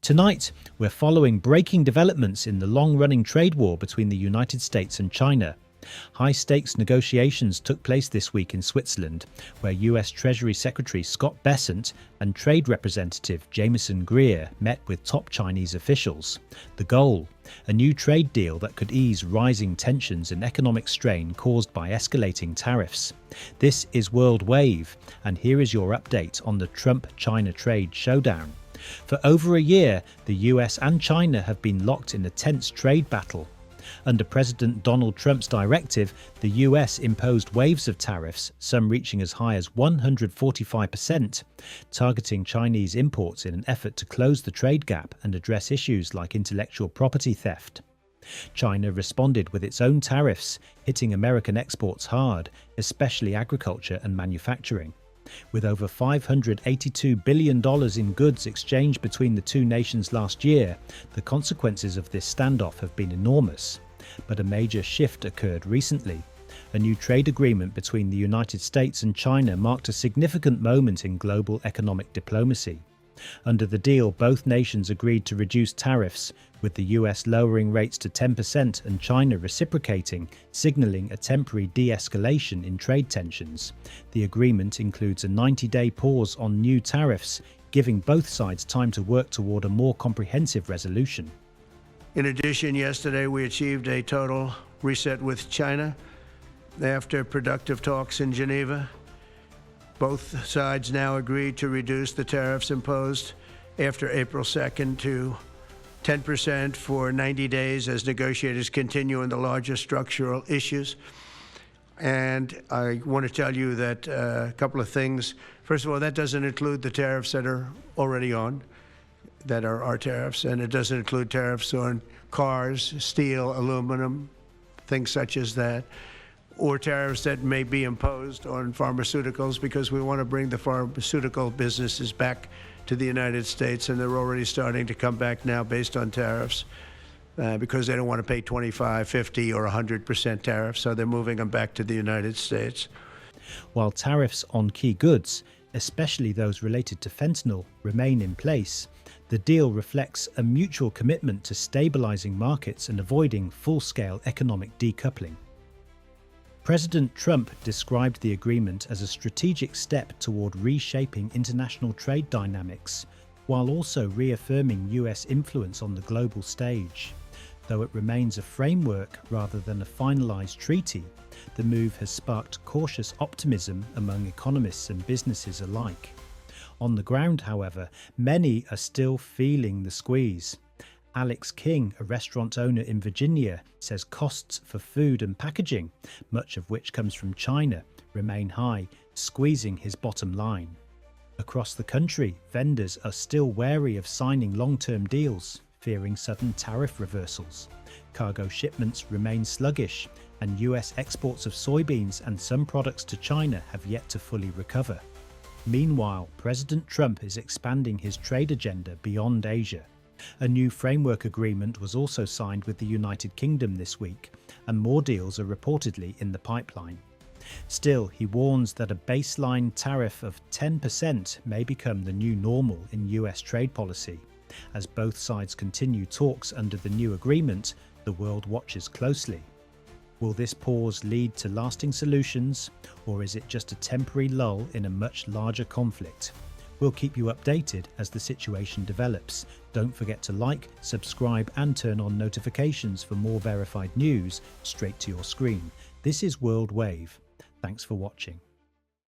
Tonight, we're following breaking developments in the long-running trade war between the United States and China. High-stakes negotiations took place this week in Switzerland, where US Treasury Secretary Scott Bessent and Trade Representative Jameson Greer met with top Chinese officials. The goal? A new trade deal that could ease rising tensions and economic strain caused by escalating tariffs. This is World Wave, and here is your update on the Trump-China trade showdown. For over a year, the US and China have been locked in a tense trade battle. Under President Donald Trump's directive, the US imposed waves of tariffs, some reaching as high as 145%, targeting Chinese imports in an effort to close the trade gap and address issues like intellectual property theft. China responded with its own tariffs, hitting American exports hard, especially agriculture and manufacturing. With over $582 billion in goods exchanged between the two nations last year, the consequences of this standoff have been enormous. But a major shift occurred recently. A new trade agreement between the United States and China marked a significant moment in global economic diplomacy. Under the deal, both nations agreed to reduce tariffs, with the US lowering rates to 10% and China reciprocating, signalling a temporary de-escalation in trade tensions. The agreement includes a 90-day pause on new tariffs, giving both sides time to work toward a more comprehensive resolution. In addition, yesterday we achieved a total reset with China after productive talks in Geneva. Both sides now agreed to reduce the tariffs imposed after April 2nd to 10% for 90 days as negotiators continue on the larger structural issues. And I want to tell you that a couple of things. First of all, that doesn't include the tariffs that are already on, that are our tariffs, and it doesn't include tariffs on cars, steel, aluminum, things such as that, or tariffs that may be imposed on pharmaceuticals, because we want to bring the pharmaceutical businesses back to the United States, and they're already starting to come back now based on tariffs because they don't want to pay 25, 50, or 100% tariffs, so they're moving them back to the United States. While tariffs on key goods, especially those related to fentanyl, remain in place, the deal reflects a mutual commitment to stabilizing markets and avoiding full-scale economic decoupling. President Trump described the agreement as a strategic step toward reshaping international trade dynamics, while also reaffirming US influence on the global stage. Though it remains a framework rather than a finalized treaty, the move has sparked cautious optimism among economists and businesses alike. On the ground, however, many are still feeling the squeeze. Alex King, a restaurant owner in Virginia, says costs for food and packaging, much of which comes from China, remain high, squeezing his bottom line. Across the country, vendors are still wary of signing long-term deals, fearing sudden tariff reversals. Cargo shipments remain sluggish, and US exports of soybeans and some products to China have yet to fully recover. Meanwhile, President Trump is expanding his trade agenda beyond Asia. A new framework agreement was also signed with the United Kingdom this week, and more deals are reportedly in the pipeline. Still, he warns that a baseline tariff of 10% may become the new normal in US trade policy. As both sides continue talks under the new agreement, the world watches closely. Will this pause lead to lasting solutions, or is it just a temporary lull in a much larger conflict? We'll keep you updated as the situation develops. Don't forget to like, subscribe and turn on notifications for more verified news straight to your screen. This is World Wave. Thanks for watching.